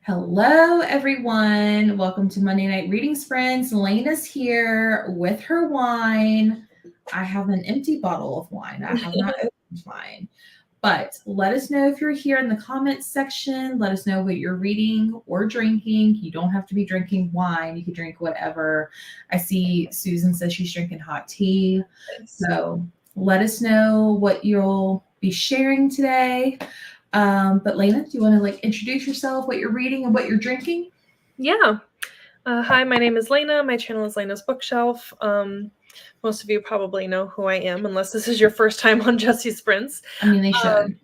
Hello, everyone. Welcome to Monday Night Readings, friends. Layna's here with her wine. I have an empty bottle of wine. I have not opened mine. But let us know if you're here in the comments section. Let us know what you're reading or drinking. You don't have to be drinking wine. You can drink whatever. I see Susan says she's drinking hot tea. So let us know what you'll be sharing today. But Layna, do you want to introduce yourself, what you're reading and what you're drinking? Yeah. Hi, my name is Layna. My channel is Layna's Bookshelf. Most of you probably know who I am, unless this is your first time on Jessie Sprints. I mean, they should.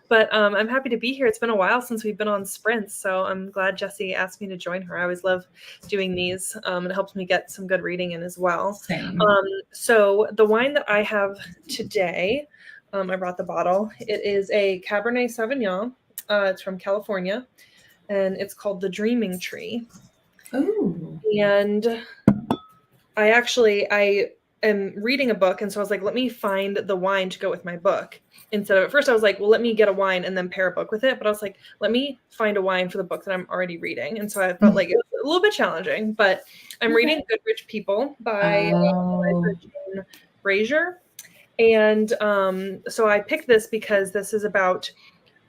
But I'm happy to be here. It's been a while since we've been on Sprints, so I'm glad Jessie asked me to join her. I always love doing these. It helps me get some good reading in as well. Same. So the wine that I have today, I brought the bottle. It is a Cabernet Sauvignon. It's from California, and it's called The Dreaming Tree. Ooh. And I am reading a book, and so I was like, let me find the wine to go with my book. Instead of, at first I was like, well, let me get a wine and then pair a book with it. But I was like, let me find a wine for the book that I'm already reading. And so I felt like it was a little bit challenging, but I'm reading Good Rich People by Jane Brazier. And so I picked this because this is about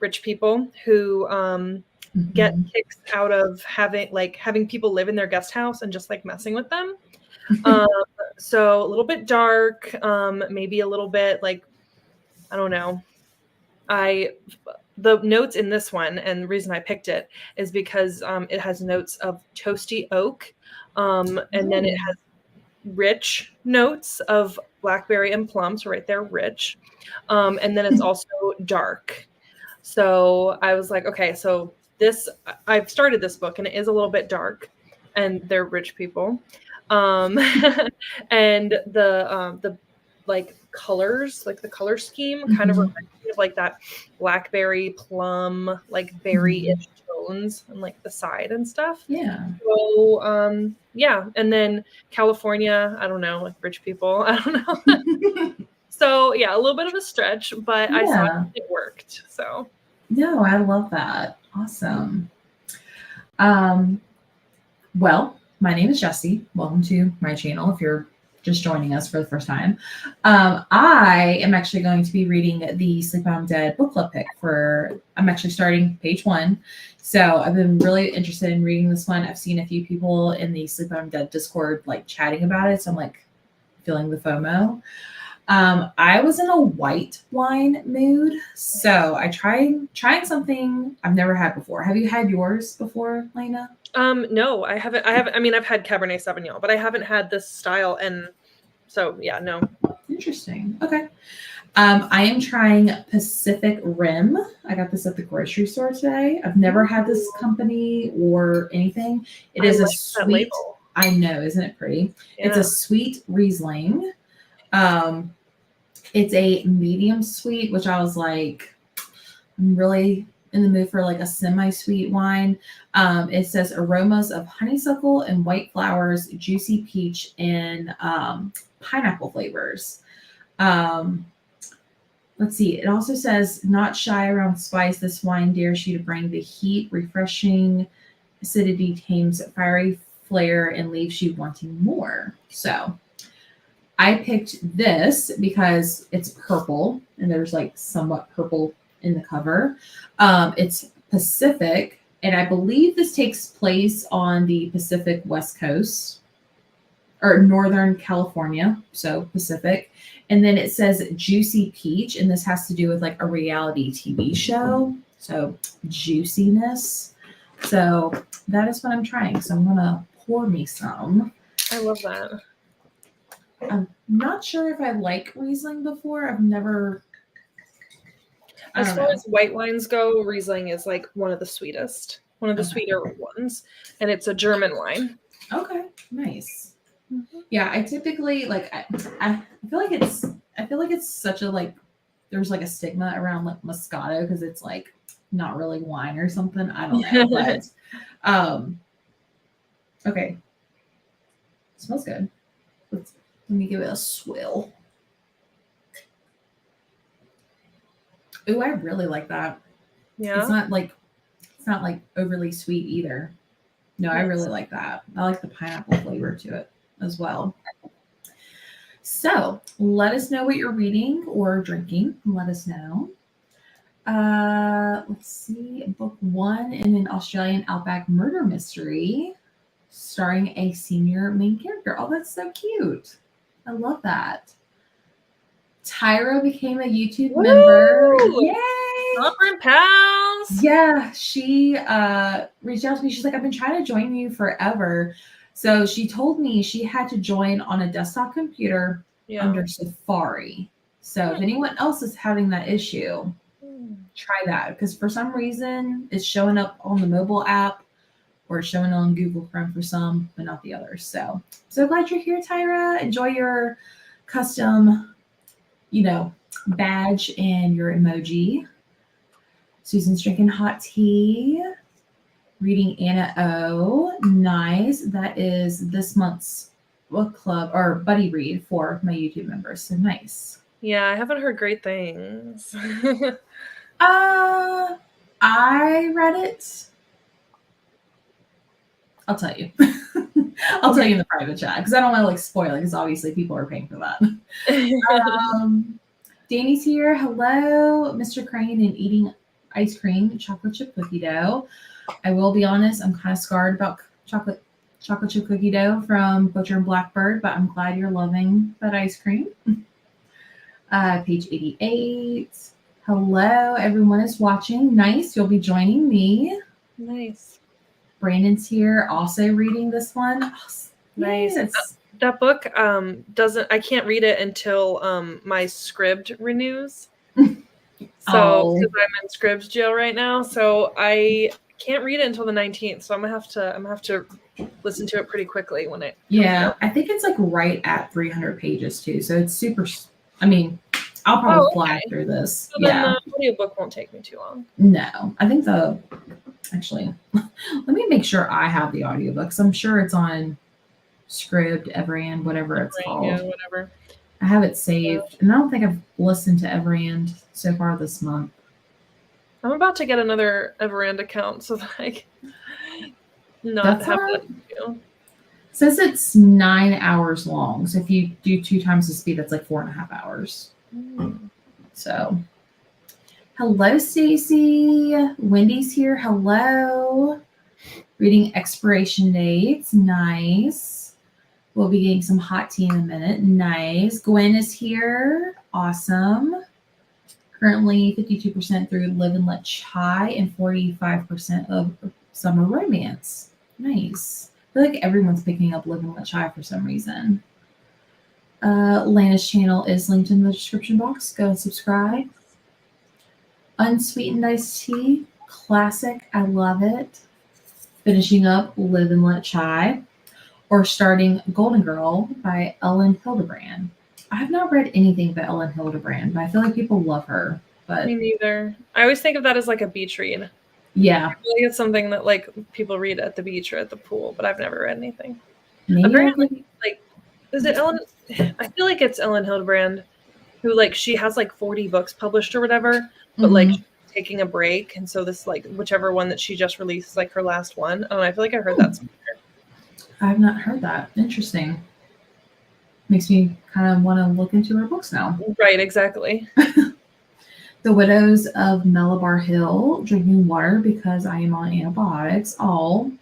rich people who get kicks out of having people live in their guest house and just like messing with them. So a little bit dark, maybe a little bit like, I don't know. The notes in this one, and the reason I picked it is because it has notes of toasty oak, and then it has rich notes of blackberry and plum, so right there, rich. And then it's also dark. So I was like, okay, so I've started this book and it is a little bit dark, and they're rich people. And the like colors, like the color scheme kind of reminds me of like that blackberry plum, like berry-ish tones and like the side and stuff. Yeah. So yeah. And then California, I don't know, like rich people, I don't know. So yeah, a little bit of a stretch, but I saw it worked. So no, I love that. Awesome. Well, my name is Jessie. Welcome to my channel if you're just joining us for the first time. I am actually going to be reading the Sleep I'm Dead book club pick I'm actually starting page 1. So I've been really interested in reading this one. I've seen a few people in the Sleep I'm Dead Discord like chatting about it. So I'm like feeling the FOMO. I was in a white wine mood, so I trying something I've never had before. Have you had yours before, Layna? No, I haven't. I mean, I've had Cabernet Sauvignon, but I haven't had this style, and so yeah, no. Interesting. Okay. I am trying Pacific Rim. I got this at the grocery store today. I've never had this company or anything. It is a sweet. I know, isn't it pretty? Yeah. It's a sweet Riesling. It's a medium sweet, which I was like, I'm really in the mood for like a semi-sweet wine. It says aromas of honeysuckle and white flowers, juicy peach, and pineapple flavors. Let's see. It also says not shy around spice. This wine dares you to bring the heat, refreshing acidity, tames fiery flair, and leaves you wanting more. So I picked this because it's purple and there's like somewhat purple in the cover. It's Pacific, and I believe this takes place on the Pacific West Coast or Northern California, so Pacific. And then it says juicy peach, and this has to do with like a reality TV show. So juiciness. So that is what I'm trying. So I'm gonna pour me some. I love that. I'm not sure if I like Riesling before. I've never. As far as white wines go, Riesling is like one of the sweetest, one of the sweeter ones, and it's a German wine. Okay, nice. Mm-hmm. Yeah, I typically like. I feel like it's such a like. There's like a stigma around like Moscato because it's like not really wine or something. I don't know, but okay, it smells good. Let me give it a swill. Ooh, I really like that. Yeah. It's not not like overly sweet either. No, I really like that. I like the pineapple flavor to it as well. So let us know what you're reading or drinking. Let us know. Let's see. Book 1 in an Australian outback murder mystery starring a senior main character. Oh, that's so cute. I love that. Tyra became a YouTube member. Yay! Girlfriend pals. Yeah, she reached out to me. She's like, I've been trying to join you forever. So she told me she had to join on a desktop computer under Safari. So if anyone else is having that issue, try that. Because for some reason, it's showing up on the mobile app or showing on Google Chrome for some, but not the others. So glad you're here, Tyra. Enjoy your custom, badge and your emoji. Susan's drinking hot tea, reading Anna O. Nice. That is this month's book club or buddy read for my YouTube members. So nice. Yeah, I haven't heard great things. I read it. I'll tell you. I'll tell you in the private chat because I don't want to spoil it because obviously people are paying for that. Danny's here. Hello, Mr. Crane, and eating ice cream, chocolate chip cookie dough. I will be honest, I'm kind of scarred about chocolate chip cookie dough from Butcher and Blackbird, but I'm glad you're loving that ice cream. Page 88. Hello, everyone is watching. Nice, you'll be joining me. Nice. Brandon's here, also reading this one. Oh, nice. That book I can't read it until my Scribd renews. So because I'm in Scribd jail right now, so I can't read it until the 19th. So I'm gonna have to listen to it pretty quickly when it comes out. I think it's like right at 300 pages too. So it's super. I mean, I'll probably fly through this. So then the audiobook won't take me too long. No, I think actually, let me make sure I have the audiobooks. I'm sure it's on Scribd, Everand, whatever it's called. Yeah, whatever. I have it saved, and I don't think I've listened to Everand so far this month. I'm about to get another Everand account so that I can not have that issue. Says it's 9 hours long. So if you do 2 times the speed, that's like 4.5 hours. So, hello, Stacy. Wendy's here. Hello. Reading expiration dates. Nice. We'll be getting some hot tea in a minute. Nice. Gwen is here. Awesome. Currently 52% through Live and Let Chai and 45% of Summer Romance. Nice. I feel like everyone's picking up Live and Let Chai for some reason. Layna's channel is linked in the description box. Go and subscribe. Unsweetened iced tea. Classic. I love it. Finishing up Live and Let Chai. Or starting Golden Girl by Ellen Hildebrand. I have not read anything by Ellen Hildebrand, but I feel like people love her. But me neither. I always think of that as like a beach read. Yeah. I feel like it's something that like people read at the beach or at the pool, but I've never read anything. Maybe apparently, like, is it Ellen? I feel like it's Ellen Hildebrand, who like she has like 40 books published or whatever, but like she's taking a break, and so this like whichever one that she just released is like her last one. I don't know. I feel like I heard that somewhere. I have not heard that. Interesting. Makes me kind of want to look into her books now. Right, exactly. The Widows of Malabar Hill, drinking water because I am on antibiotics. Oh,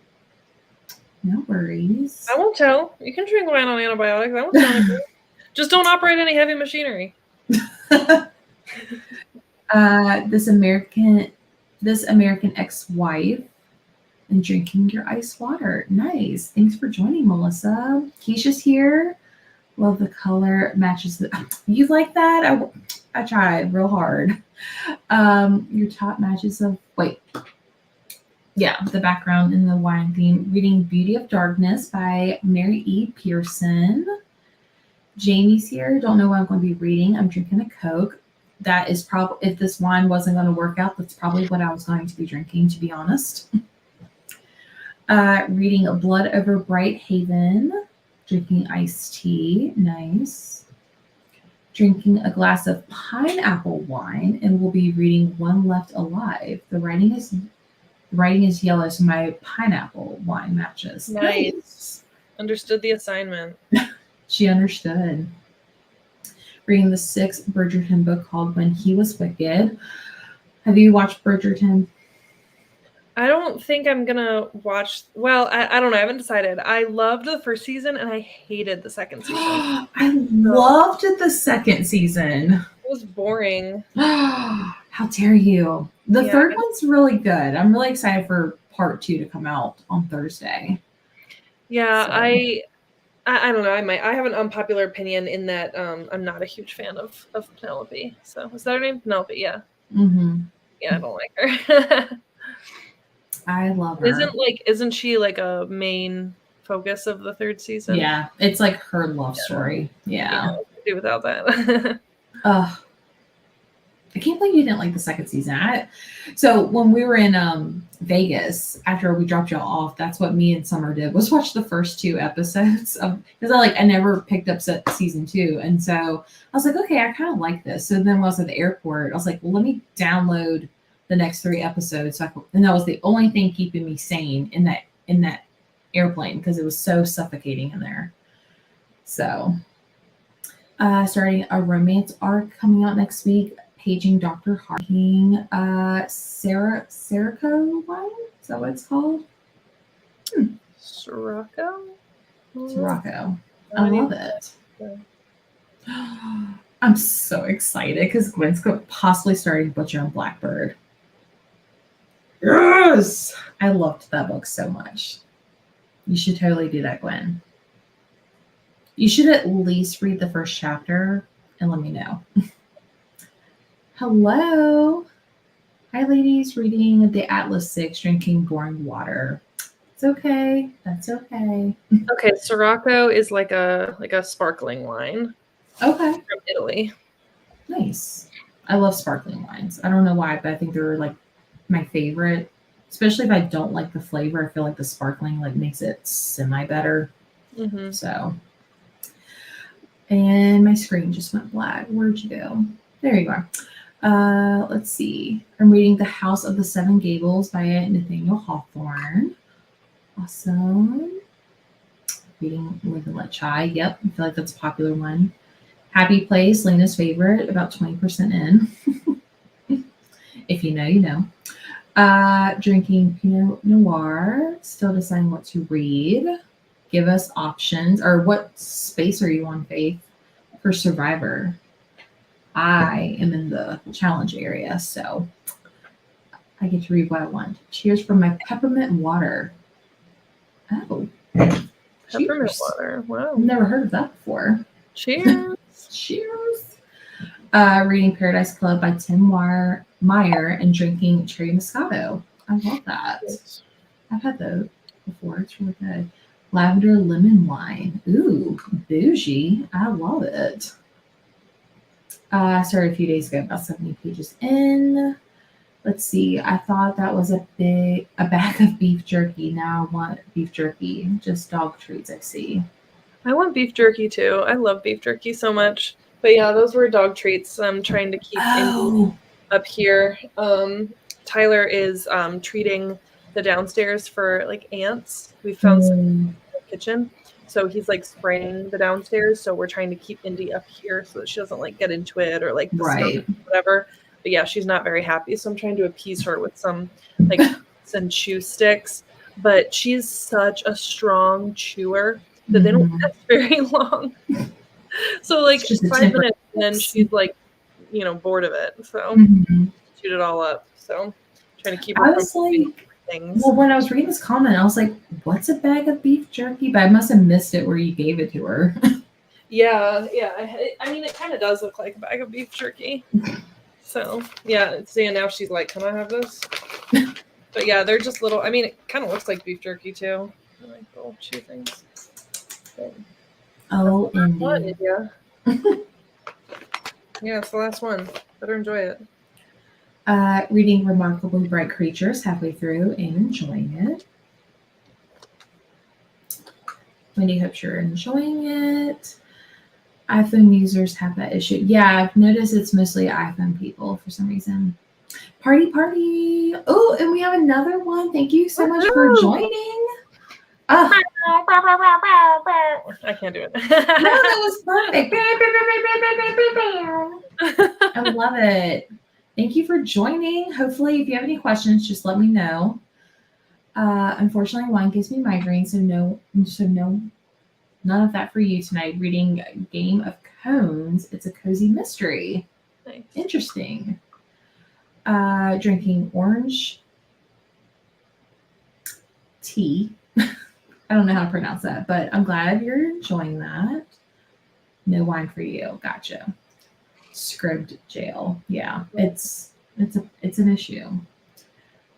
no worries. I won't tell. You can drink wine on antibiotics. I won't tell you. Just don't operate any heavy machinery. This American ex-wife and drinking your ice water. Nice. Thanks for joining, Melissa. Keisha's here. Love the color. Matches the. You like that? I tried real hard. Your top matches of. Wait. Yeah, the background in the wine theme. Reading Beauty of Darkness by Mary E. Pearson. Jamie's here. Don't know what I'm going to be reading. I'm drinking a Coke. That is probably, if this wine wasn't going to work out, that's probably what I was going to be drinking, to be honest. Reading Blood Over Bright Haven. Drinking iced tea. Nice. Drinking a glass of pineapple wine, and we'll be reading One Left Alive. The writing writing is yellow, so my pineapple wine matches. Nice. Understood the assignment. She understood. Reading the 6th Bridgerton book called When He Was Wicked. Have you watched Bridgerton? I don't think I'm gonna watch. Well, I don't know. I haven't decided. I loved the first season and I hated the second season. I loved the second season. It was boring. How dare you? The third one's really good. I'm really excited for part 2 to come out on Thursday. Yeah, So. I don't know. I have an unpopular opinion in that I'm not a huge fan of Penelope. So is that her name? Penelope, yeah. Mm-hmm. Yeah, I don't like her. I love her. Isn't she like a main focus of the third season? Yeah, it's like her love story. Yeah. I could do without that. I can't believe you didn't like the second season. So when we were in Vegas, after we dropped y'all off, that's what me and Summer did, was watch the first 2 episodes of, because I never picked up season 2. And so I was like, okay, I kind of like this. So then when I was at the airport, I was like, well, let me download the next 3 episodes. And that was the only thing keeping me sane in that airplane, because it was so suffocating in there. So starting a romance arc coming out next week. Paging Dr. Harding, Sirocco wine? Is that what it's called? Sirocco? Sirocco. I love it. I'm so excited because Gwen's possibly starting Butcher and Blackbird. Yes! I loved that book so much. You should totally do that, Gwen. You should at least read the first chapter and let me know. Hello. Hi, ladies. Reading the Atlas 6, drinking boring water. It's okay. That's okay. Okay, Sirocco is like a sparkling wine. Okay. From Italy. Nice. I love sparkling wines. I don't know why, but I think they're like my favorite. Especially if I don't like the flavor, I feel like the sparkling makes it semi better. Mm-hmm. So, and my screen just went black. Where'd you go? There you are. Let's see. I'm reading The House of the Seven Gables by Nathaniel Hawthorne. Awesome. Reading Live and Let Chai. Yep, I feel like that's a popular one. Happy Place, Layna's favorite, about 20% in. If you know, you know. Drinking Pinot Noir, still deciding what to read. Give us options, or what space are you on, Faith, for Survivor? I am in the challenge area, so I get to read what I want. Cheers from my peppermint water. Oh. Peppermint Cheers. water. Wow. I've never heard of that before. Cheers. Cheers. Reading Paradise Club by Tim Meyer and drinking Cherry Moscato. I love that. Yes. I've had those before. It's really good. Lavender lemon wine. Ooh, bougie. I love it. I started a few days ago, about 70 pages in. Let's see. I thought that was a bag of beef jerky. Now I want beef jerky. Just dog treats, I see. I want beef jerky too. I love beef jerky so much. But yeah, those were dog treats. I'm trying to keep up here. Tyler is treating the downstairs for ants. We found some in the kitchen. So he's spraying the downstairs. So we're trying to keep Indy up here so that she doesn't get into it or the right. whatever. But yeah, she's not very happy. So I'm trying to appease her with some some chew sticks. But she's such a strong chewer that they don't last very long. So 5 minutes and then she's bored of it. So chewed it all up. So trying to keep her from things. Well, when I was reading this comment, I was like, what's a bag of beef jerky? But I must have missed it where you gave it to her. Yeah. I mean, it kind of does look like a bag of beef jerky. So, yeah. See, and now she's like, can I have this? But yeah, they're just little, I mean, it kind of looks like beef jerky too. Like little chew things. So, oh, Indy. Yeah. Yeah, it's the last one. Better enjoy it. Reading Remarkably Bright Creatures halfway through and enjoying it. Wendy, hope you're enjoying it. iPhone users have that issue. Yeah, I've noticed it's mostly iPhone people for some reason. Party, party. Oh, and we have another one. Thank you so much for joining. Ah, I can't do it. no, that was perfect. I love it. Thank you for joining. Hopefully, if you have any questions, just let me know. Unfortunately, wine gives me migraine, so none of that for you tonight. Reading Game of Cones. It's a cozy mystery. Nice. Interesting. Drinking orange tea. I don't know how to pronounce that, but I'm glad you're enjoying that. No wine for you. Gotcha. Scribd jail. Yeah, it's an issue.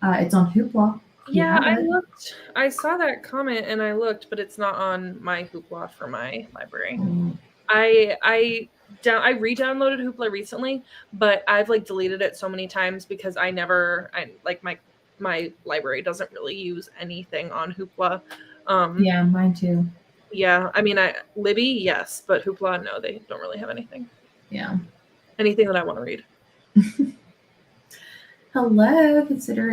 It's on Hoopla. Yeah, I looked. I saw that comment and I looked, but it's not on my Hoopla for my library. I re-downloaded Hoopla recently, but I've like deleted it so many times because I like my library doesn't really use anything on Hoopla. Yeah, mine too. Yeah, I mean, Libby, yes, but Hoopla, no, they don't really have anything. Yeah. Anything that I want to read. Hello, consider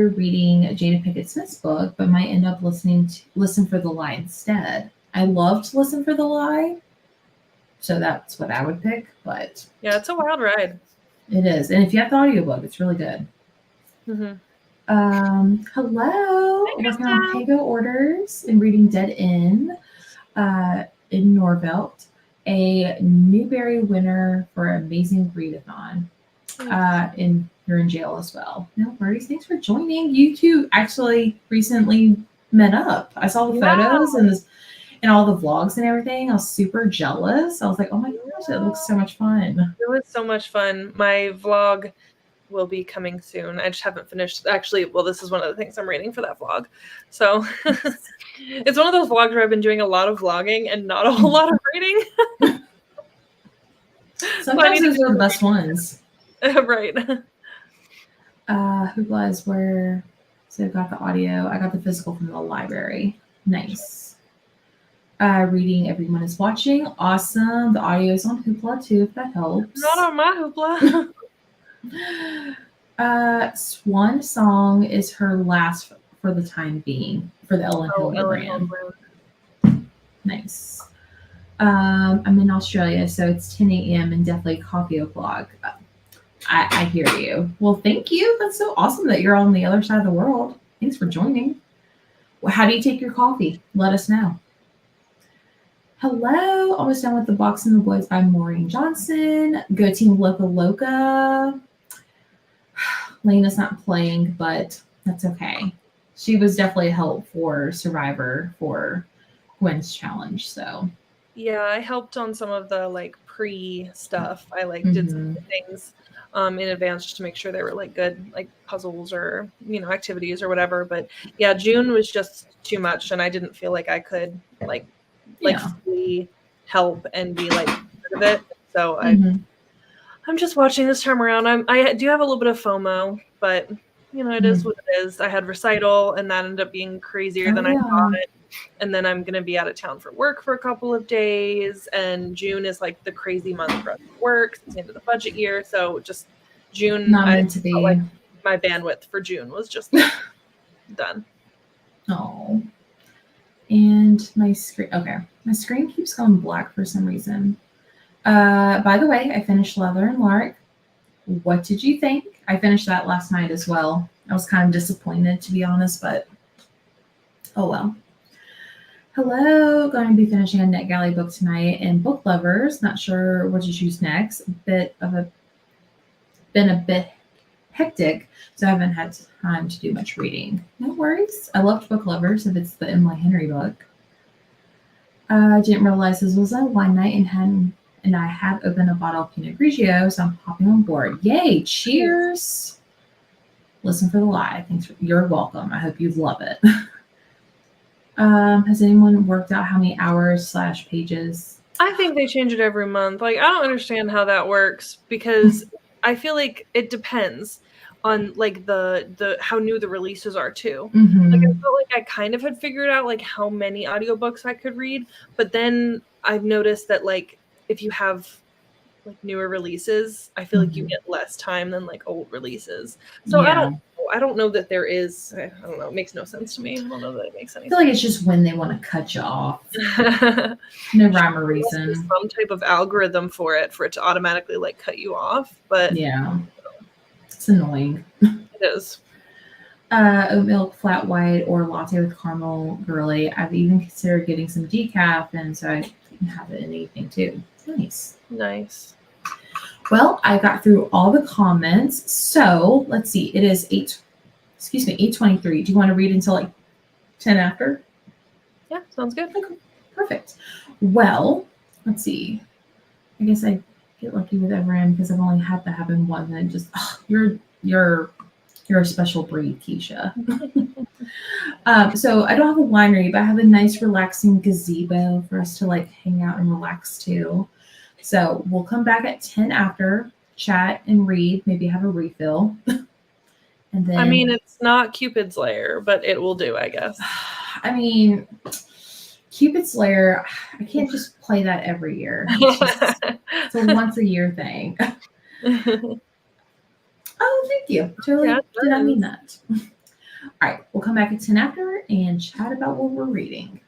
reading Jada Pinkett Smith's book, but might end up listen for the lie instead. I love to listen for the lie, so that's what I would pick. But yeah, it's a wild ride. It is, and if you have the audiobook, it's really good. Mm-hmm. Hello, working on Pego orders and reading Dead End in Norvelt, a Newbery winner for Amazing Readathon. And you're in jail as well. No worries. Thanks for joining. You two actually recently met up. I saw the photos and all the vlogs and everything. I was super jealous. I was like, oh my gosh, it looks so much fun. It was so much fun. My vlog will be coming soon. I just haven't finished. Actually, well, this is one of the things I'm reading for that vlog. So it's one of those vlogs where I've been doing a lot of vlogging and not a whole lot of reading. Sometimes those are the best ones. Right. Who was where? So I got the audio. I got the physical from the library. Nice. Reading Everyone is Watching. Awesome. The audio is on Hoopla too, if that helps. Not on my Hoopla. Swan Song is her last for the time being for the Ellen Hildebrand. Nice. I'm in Australia, so it's 10 a.m. and definitely coffee o'clock. I hear you. Well, thank you. That's so awesome that you're on the other side of the world. Thanks for joining. Well, how do you take your coffee? Let us know. Hello. Almost done with The Box in the Woods by Maureen Johnson. Go Team Loca Loca. Layna's not playing, but that's okay. She was definitely a help for Survivor for Gwen's challenge. So yeah, I helped on some of the like pre stuff. I did some things in advance just to make sure they were like good, like puzzles or activities or whatever. But yeah, June was just too much, and I didn't feel like I could fully help and be like part of it. So I'm just watching this time around. I do have a little bit of FOMO, but it is what it is. I had recital, and that ended up being crazier than I thought. And then I'm going to be out of town for work for a couple of days. And June is like the crazy month for work. It's the end of the budget year. So just June, not meant to be. Like my bandwidth for June was just done. Oh. And my screen, my screen keeps going black for some reason. By the way, I finished Leather and Lark. What did you think? I finished that last night as well. I was kind of disappointed, to be honest, but oh well. Hello, going to be finishing a NetGalley book tonight and Book Lovers. Not sure what to choose next. Been a bit hectic, so I haven't had time to do much reading. No worries. I loved Book Lovers if it's the Emily Henry book. I didn't realize this was a wine night and I had opened a bottle of Pinot Grigio, so I'm hopping on board. Yay! Cheers! Listen for the lie. You're welcome. I hope you love it. Has anyone worked out how many hours / pages? I think they change it every month. Like, I don't understand how that works because I feel like it depends on like the how new the releases are too. Like, I felt like I kind of had figured out like how many audiobooks I could read, but then I've noticed that like if you have like newer releases, I feel like you Mhm. get less time than like old releases. So I don't know that there is. I don't know. It makes no sense to me. I don't know that it makes any I feel like it's just when they want to cut you off. sense. No rhyme or There must be reason. some type of algorithm for it to automatically like cut you off, but Yeah. It's annoying. it is. Oat milk, flat white, or latte with caramel girly. I've even considered getting some decaf, and so I can have it in anything too. Nice. Nice. Well, I got through all the comments. So let's see. It is 8:23. Do you want to read until like 10 after? Yeah, sounds good. Okay, perfect. Well, let's see. I guess I get lucky with Everend because I've only had that happen once, and just you're a special breed, Keisha. So I don't have a winery, but I have a nice relaxing gazebo for us to like hang out and relax to. So we'll come back at 10 after, chat and read, maybe have a refill. And then I mean, it's not Cupid's lair, but it will do, I guess. I mean, Cupid's Lair, I can't just play that every year. It's a once a year thing. Oh, thank you. Totally Yeah, did not mean that. All right, we'll come back at 10 after and chat about what we're reading.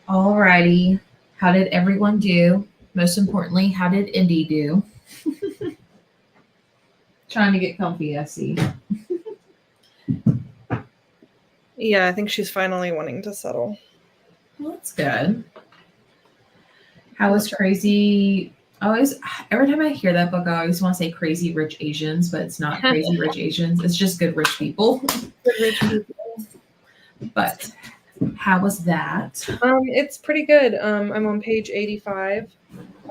Alrighty. How did everyone do? Most importantly, how did Indy do? Trying to get comfy, I see. Yeah, I think she's finally wanting to settle. Well, that's good. How was Crazy? Every time I hear that book, I always want to say Crazy Rich Asians, but it's not Crazy Rich Asians. It's just good rich people. Good rich people. But how was that? It's pretty good. I'm on page 85.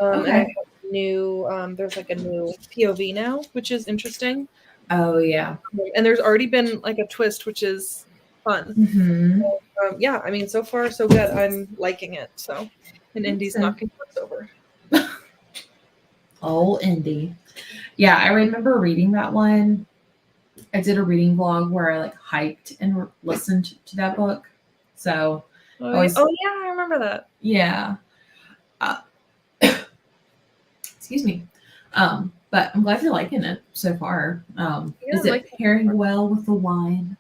And I have there's like a new POV now, which is interesting. Oh yeah. And there's already been like a twist, which is fun. Mm-hmm. So, yeah, I mean, so far so good. I'm liking it. So, and Indy's knocking books over. Oh, Indy. Yeah, I remember reading that one. I did a reading vlog where I like hiked and listened to that book. So, yeah, I remember that. Yeah. Excuse me. But I'm glad you're liking it so far. Is it pairing well with the wine?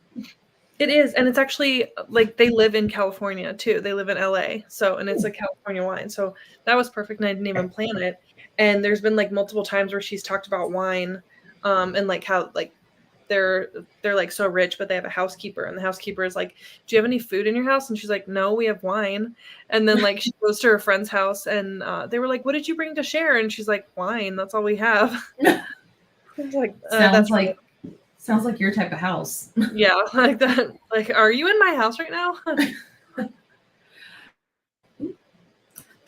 It is, and it's actually like they live in California too. They live in LA, and it's a California wine. So that was perfect, and I didn't even plan it. And there's been like multiple times where she's talked about wine, and like how like they're like so rich, but they have a housekeeper, and the housekeeper is like, "Do you have any food in your house?" And she's like, "No, we have wine." And then like she goes to her friend's house, and they were like, "What did you bring to share?" And she's like, "Wine. That's all we have." I was like, Sounds like your type of house. Yeah, like that. Like, are you in my house right now?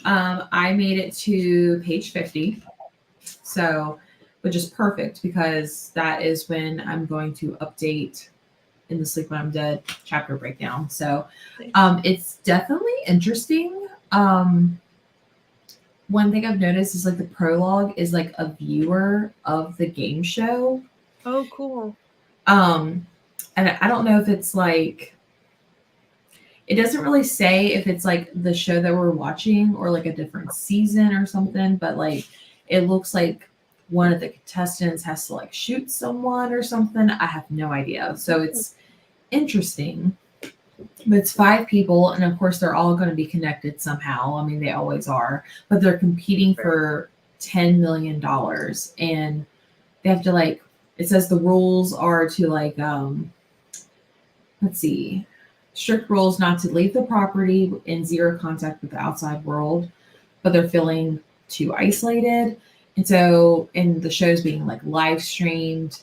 I made it to page 50. So, which is perfect because that is when I'm going to update In the Sleep When I'm Dead chapter breakdown. So, it's definitely interesting. One thing I've noticed is like the prologue is like a viewer of the game show. Oh, cool. And I don't know if it's like, it doesn't really say if it's like the show that we're watching or like a different season or something, but like it looks like one of the contestants has to like shoot someone or something. I have no idea. So it's interesting. But it's 5 people, and of course they're all going to be connected somehow. I mean, they always are, but they're competing for $10 million, and they have to like, it says the rules are to like, let's see, strict rules not to leave the property in zero contact with the outside world, but they're feeling too isolated. And so, and the show's being like live streamed.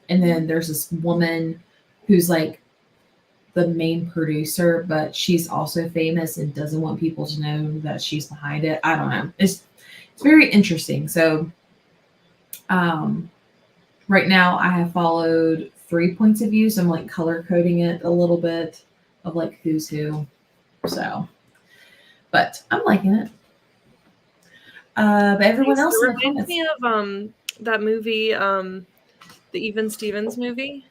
And then there's this woman who's like the main producer, but she's also famous and doesn't want people to know that she's behind it. I don't know. It's very interesting. So, right now I have followed 3 points of view. So I'm like color coding it a little bit of like who's who. So, but I'm liking it. But everyone else it reminds me of that movie, the Even Stevens movie.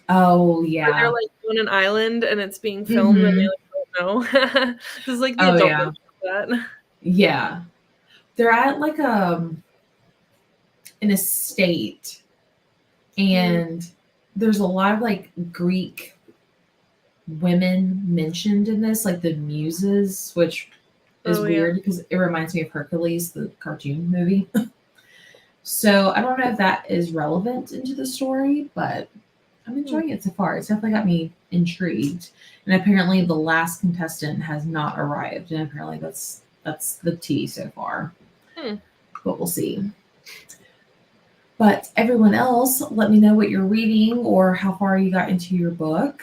Oh yeah. Where they're like on an island and it's being filmed and they like don't know. This is like the adult version of that. Yeah. They're at like an estate, and there's a lot of like Greek women mentioned in this, like the muses, which is weird because it reminds me of Hercules, the cartoon movie. So I don't know if that is relevant into the story, but I'm enjoying it so far. It's definitely got me intrigued. And apparently the last contestant has not arrived, and apparently that's the tea so far. But we'll see. But everyone else, let me know what you're reading or how far you got into your book.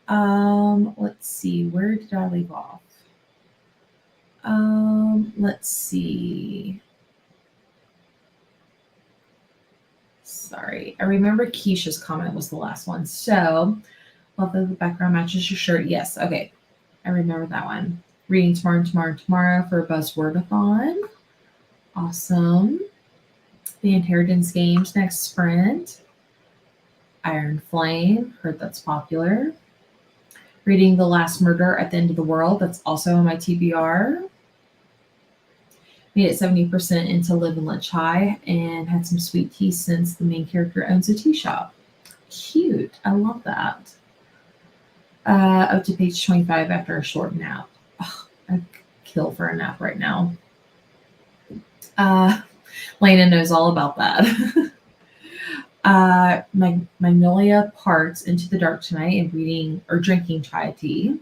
Let's see, where did I leave off? Let's see. Sorry, I remember Keisha's comment was the last one. So, love that the background matches your shirt. Yes, okay, I remember that one. Reading tomorrow for Buzzwordathon. Awesome. The Inheritance Games next sprint. Iron Flame, heard that's popular. Reading The Last Murder at the End of the World, that's also on my TBR. Made it 70% into Live and Let Chai, and had some sweet tea since the main character owns a tea shop. Cute. I love that. Up to page 25 after a short nap. Oh, I'd kill for a nap right now. Layna knows all about that. Magnolia parts into the dark tonight and reading or drinking chai tea.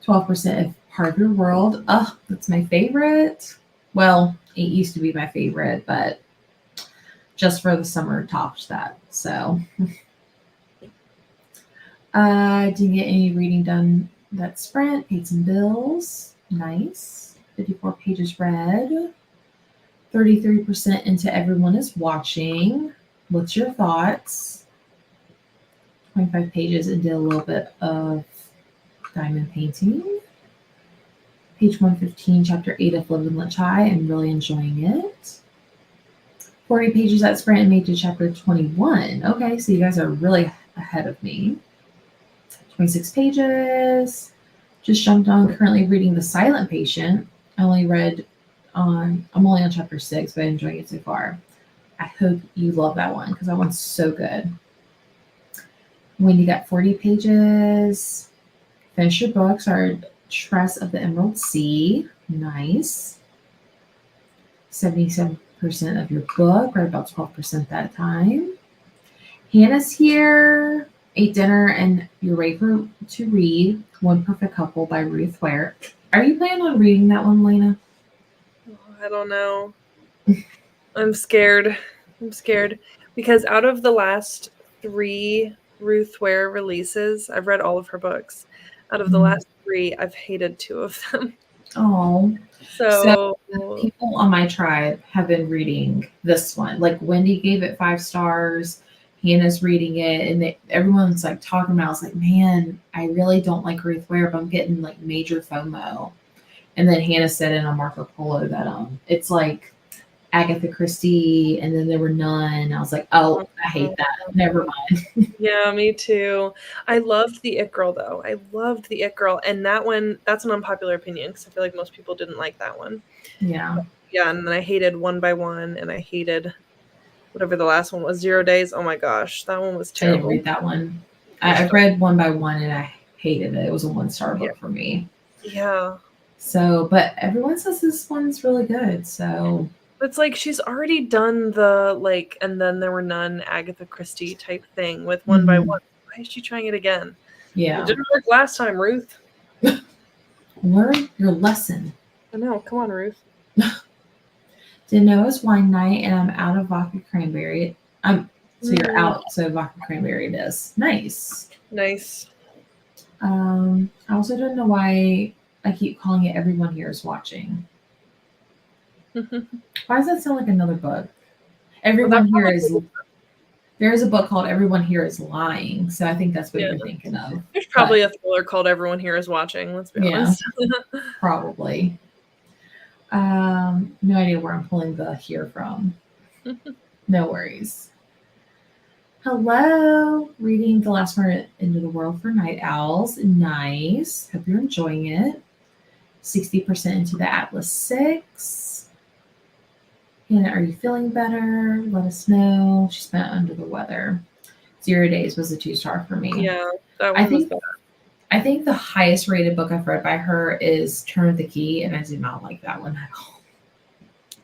12% of part of your world. Oh, that's my favorite. Well, it used to be my favorite, but just for the summer topped that. So didn't get any reading done that sprint. Paid some bills. Nice. 54 pages read. 33% into everyone is watching. What's your thoughts? 25 pages and did a little bit of diamond painting. Page 115, chapter 8 of Live and Let Chai. I'm really enjoying it. 40 pages at sprint and made to chapter 21. Okay, so you guys are really ahead of me. 26 pages. Just jumped on, currently reading The Silent Patient. I'm only on chapter 6, but I'm enjoying it so far. I hope you love that one because that one's so good. When you got 40 pages, finish your books. Our Tress of the Emerald Sea. Nice. 77% of your book, or about 12% that time. Hannah's here. Ate dinner and you're ready to read One Perfect Couple by Ruth Ware. Are you planning on reading that one, Layna? I don't know. I'm scared. Because out of the last 3 Ruth Ware releases, I've read all of her books. Out of the last 3, I've hated 2 of them. Oh. So people on my tribe have been reading this one. Like Wendy gave it 5 stars. Hannah's reading it, and everyone's like talking about. I was like, man, I really don't like Ruth Ware, but I'm getting like major FOMO. And then Hannah said in a Marco Polo that it's like Agatha Christie, and then there were none. I was like, oh, I hate that. Never mind. Yeah, me too. I loved The It Girl, though. I loved The It Girl, and that one, that's an unpopular opinion because I feel like most people didn't like that one. Yeah. Yeah, and then I hated One by One, and I hated whatever the last one was, 0 Days. Oh my gosh, that one was terrible. I didn't read that one. I read One by One, and I hated it. It was a 1-star book for me. Yeah. So, but everyone says this one's really good. So it's like she's already done the like, and then there were none Agatha Christie type thing with One by One. Why is she trying it again? Yeah, it didn't work last time, Ruth. Learn your lesson. I know. Come on, Ruth. Danoa's wine night, and I'm out of vodka cranberry. So you're out. So vodka cranberry it is. Nice. I also don't know why I keep calling it Everyone Here is Watching. Why does that sound like another book? Everyone here is. There is a book called Everyone Here is Lying, so I think that's what you're thinking of. There's probably a thriller called Everyone Here is Watching. Let's be honest. Probably. No idea where I'm pulling the here from. No worries. Hello. Reading The Last Word into the World for Night Owls. Nice. Hope you're enjoying it. 60% into the Atlas 6. Hannah, are you feeling better? Let us know. She's been under the weather. 0 Days was a 2-star for me. Yeah, that one was bad. I think the highest rated book I've read by her is Turn of the Key, and I did not like that one at all.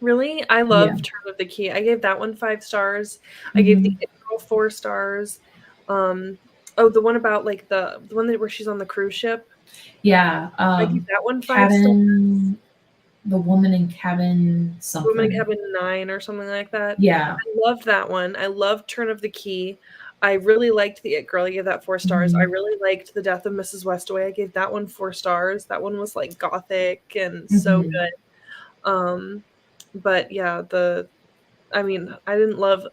Really? I love Turn of the Key. I gave that one 5 stars. I gave The It Girl 4 stars. The one about like the one where she's on the cruise ship. Yeah. I gave that one 5 stars. The Woman in Cabin something. Woman in Cabin 9 or something like that. Yeah. I loved that one. I loved Turn of the Key. I really liked The It Girl. I gave that 4 stars. I really liked The Death of Mrs. Westaway. I gave that one 4 stars. That one was like gothic and so good. But yeah, I didn't love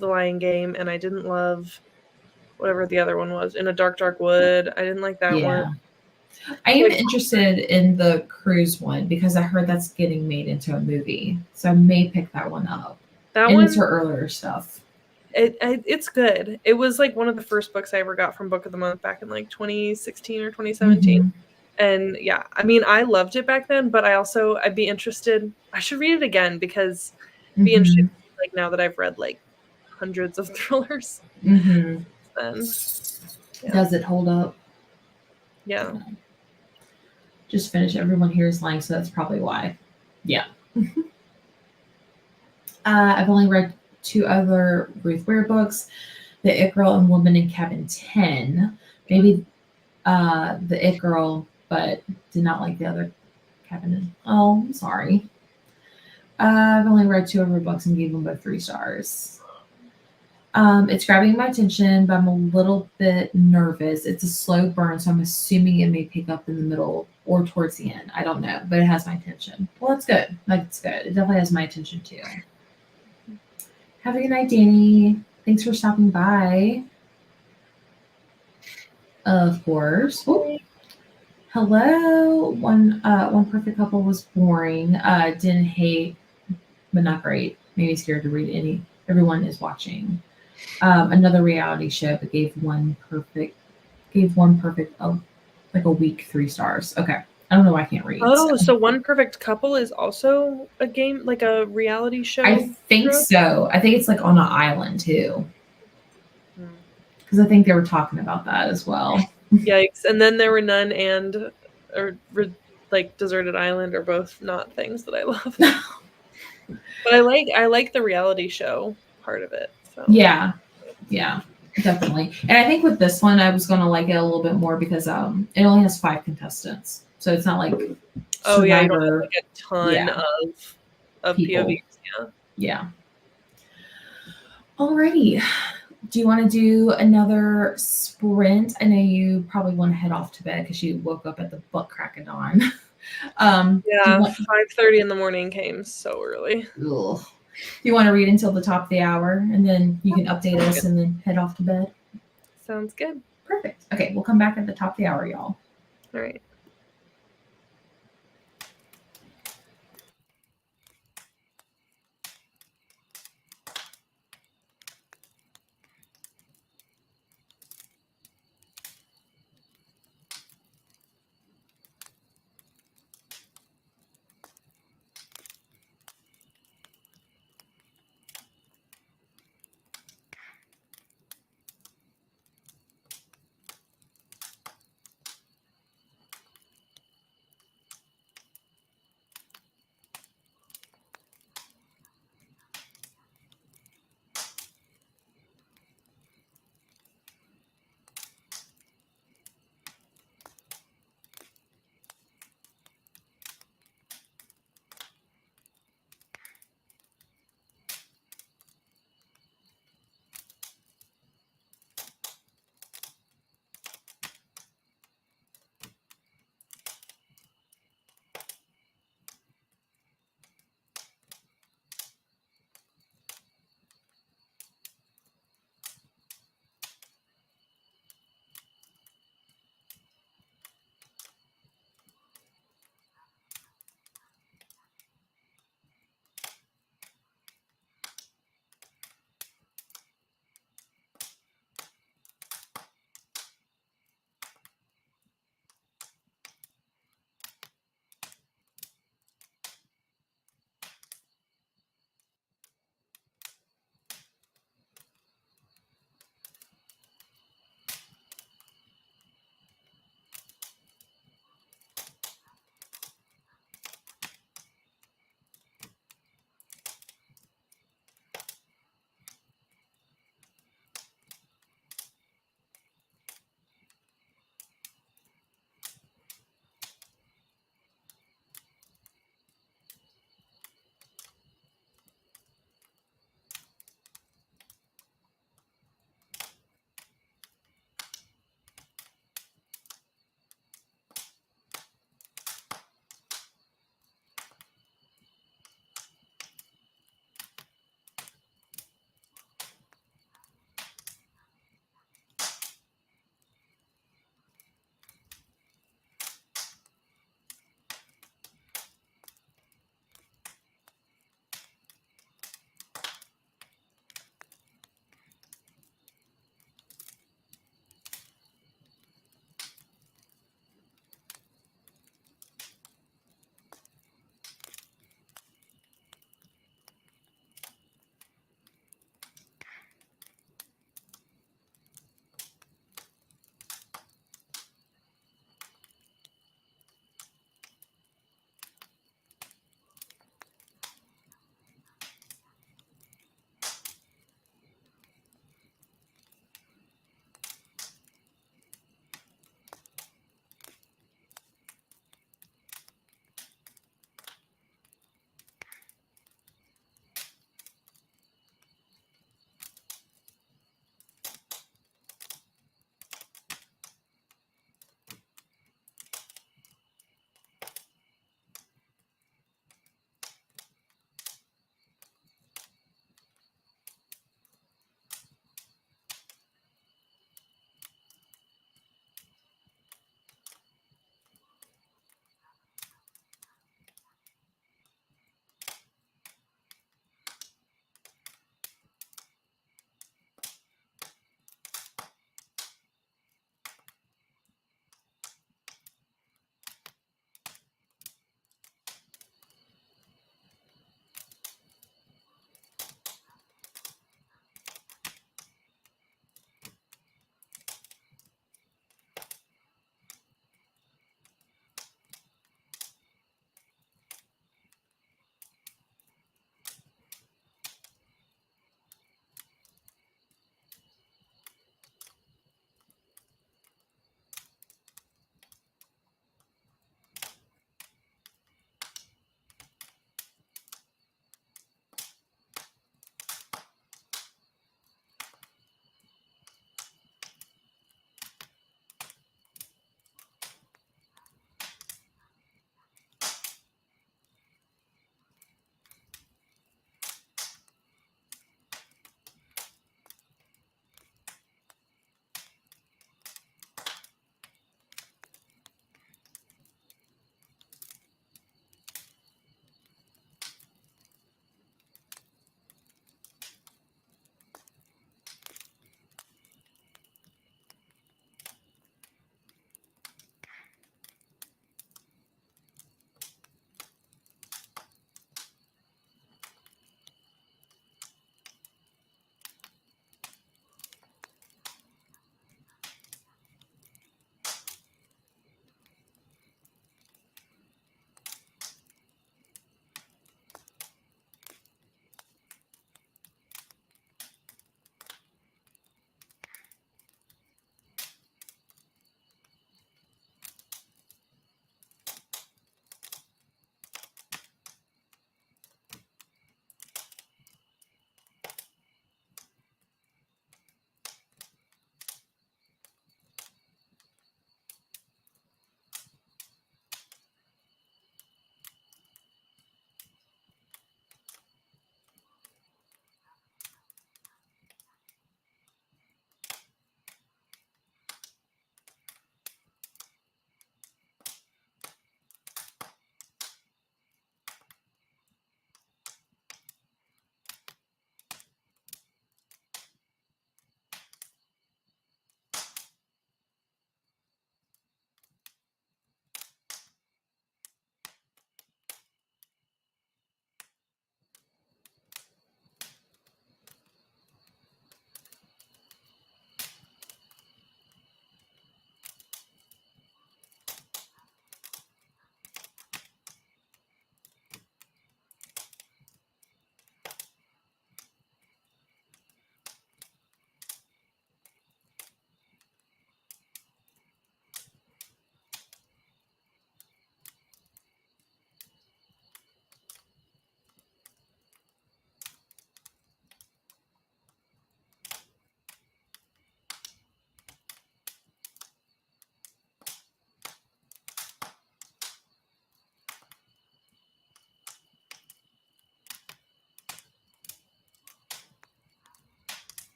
The Lying Game, and I didn't love whatever the other one was, In a Dark, Dark Wood. I didn't like that one. I am interested in the cruise one because I heard that's getting made into a movie. So I may pick that one up. It's her earlier stuff. It's good. It was like one of the first books I ever got from Book of the Month back in like 2016 or 2017. And yeah, I loved it back then, but I'd be interested. I should read it again because it'd be interesting, like now that I've read like hundreds of thrillers. Then, does it hold up? Yeah. Just finished. Everyone here is lying, so that's probably why. Yeah. I've only read 2 other Ruth Ware books, The It Girl and Woman in Cabin 10. Maybe The It Girl, but did not like the other Cabin. Oh, I'm sorry. I've only read 2 of her books and gave them both 3 stars. It's grabbing my attention, but I'm a little bit nervous. It's a slow burn, so I'm assuming it may pick up in the middle or towards the end. I don't know, but it has my attention. Well, that's good. That's good. It definitely has my attention too. Have a good night, Danny. Thanks for stopping by. Of course. Ooh. Hello. One perfect couple was boring. Didn't hate, but not great. Maybe scared to read any. Everyone is watching. Another reality show, but gave one perfect, like a week 3 stars. Okay. I don't know why I can't read. Oh, so One Perfect Couple is also a game, like a reality show? I think so. I think it's like on an island too. Hmm. Because I think they were talking about that as well. Yikes. And then there were None and like Deserted Island are both not things that I love. But I like the reality show part of it. So Yeah, definitely. And I think with this one, I was going to like it a little bit more because it only has 5 contestants, so it's not like oh yeah, you don't Survivor. have like a ton of people. POVs. Yeah. Alrighty. Do you want to do another sprint? I know you probably want to head off to bed because you woke up at the butt crack of dawn. Yeah, 5:30 in the morning came so early. Ugh. Do you want to read until the top of the hour and then you can update us and then head off to bed? Sounds good. Perfect. Okay, we'll come back at the top of the hour, y'all. All right.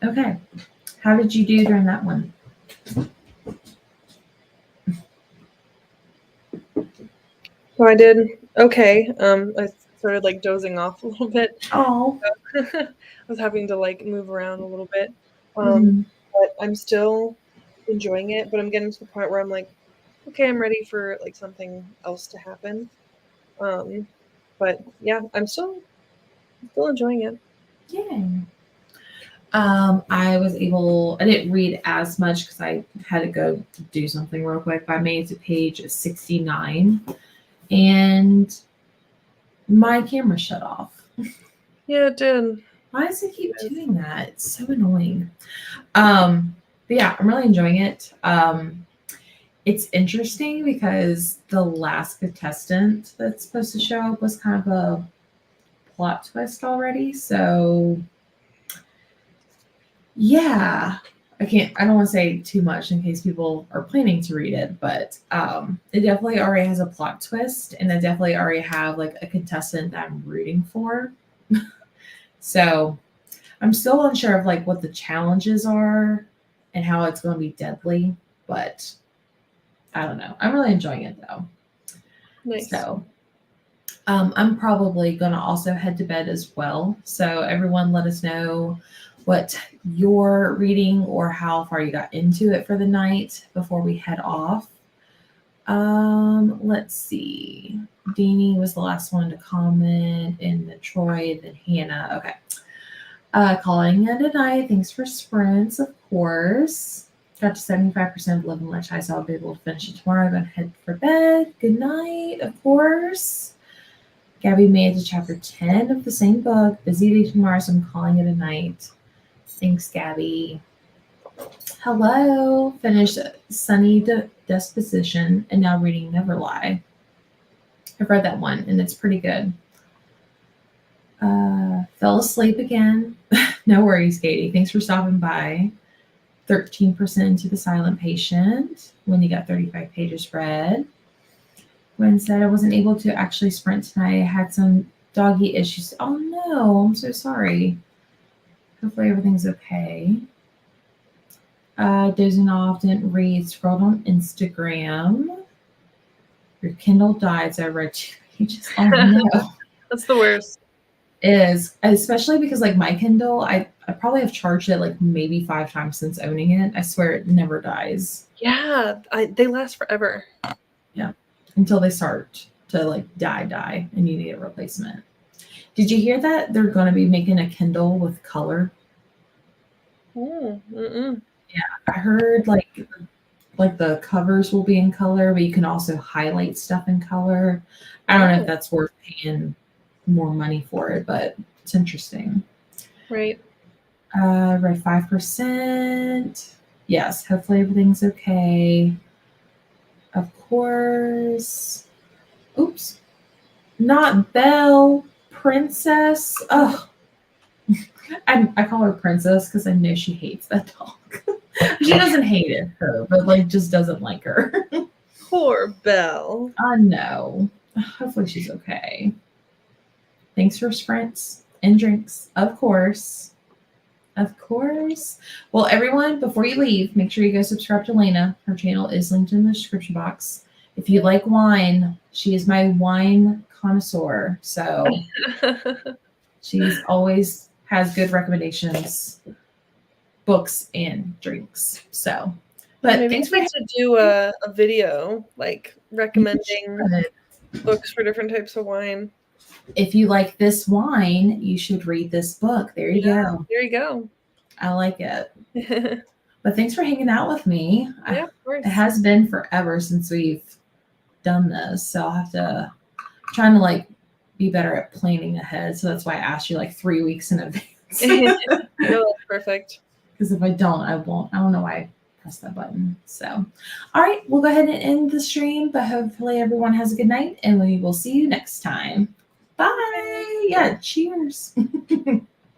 Okay. How did you do during that one? So I did okay. I started like dozing off a little bit. Oh. I was having to like move around a little bit. Mhm. But I'm still enjoying it, but I'm getting to the point where I'm like, okay, I'm ready for like something else to happen. But yeah, I'm still enjoying it. Yay. I didn't read as much because I had to go do something real quick, but I made it to page 69 and my camera shut off. Yeah, it did. Why does it keep doing that? It's so annoying. But yeah, I'm really enjoying it. It's interesting because the last contestant that's supposed to show up was kind of a plot twist already. So yeah, I don't want to say too much in case people are planning to read it, but it definitely already has a plot twist, and I definitely already have like a contestant that I'm rooting for. So I'm still unsure of like what the challenges are and how it's going to be deadly, but I don't know. I'm really enjoying it though. Nice. So I'm probably going to also head to bed as well. So everyone let us know what you're reading or how far you got into it for the night before we head off. Let's see. Deanie was the last one to comment, and then Troy, then Hannah. Okay. Calling it a night. Thanks for sprints, of course. Got to 75% of Live and Let Die, so I'll be able to finish it tomorrow. I'm going to head for bed. Good night, of course. Gabby made it to chapter 10 of the same book. Busy day tomorrow, so I'm calling it a night. Thanks, Gabby. Hello. Finished Sunny Disposition and now reading Never Lie. I've read that one and it's pretty good. Fell asleep again. No worries, Katie. Thanks for stopping by. 13% into The Silent Patient when you got 35 pages read. Gwen said I wasn't able to actually sprint tonight. I had some doggy issues. Oh no, I'm so sorry. Hopefully everything's okay. Dozing off, didn't read, scrolled on Instagram. Your Kindle died, so I read 2 pages. Oh no. That's the worst. Is especially because like my Kindle, I probably have charged it like maybe 5 times since owning it. I swear it never dies. Yeah, they last forever. Yeah, until they start to like die, and you need a replacement. Did you hear that they're going to be making a Kindle with color? Mm-mm. Yeah, I heard like the covers will be in color, but you can also highlight stuff in color. I don't know if that's worth paying more money for it, but it's interesting. Right. Right, 5%. Yes, hopefully everything's okay. Of course. Oops. Not Belle. Princess. Oh, I call her Princess because I know she hates that dog. She doesn't hate it, her, but like just doesn't like her. Poor Belle. I know. Hopefully she's okay. Thanks for sprints and drinks, of course. Of course. Well, everyone, before you leave, make sure you go subscribe to Layna. Her channel is linked in the description box. If you like wine, she is my wine connoisseur. So she's always has good recommendations, books and drinks. So, but maybe thanks we for need to do a video like recommending books for different types of wine. If you like this wine, you should read this book. There you go. There you go. I like it. But thanks for hanging out with me. Yeah, of course. It has been forever since we've done this, so I'll have to trying to like be better at planning ahead. So that's why I asked you like 3 weeks in advance. No, that's perfect. Because if I don't, I won't. I don't know why I pressed that button. So, all right, we'll go ahead and end the stream. But hopefully everyone has a good night, and we will see you next time. Bye. Yeah, cheers.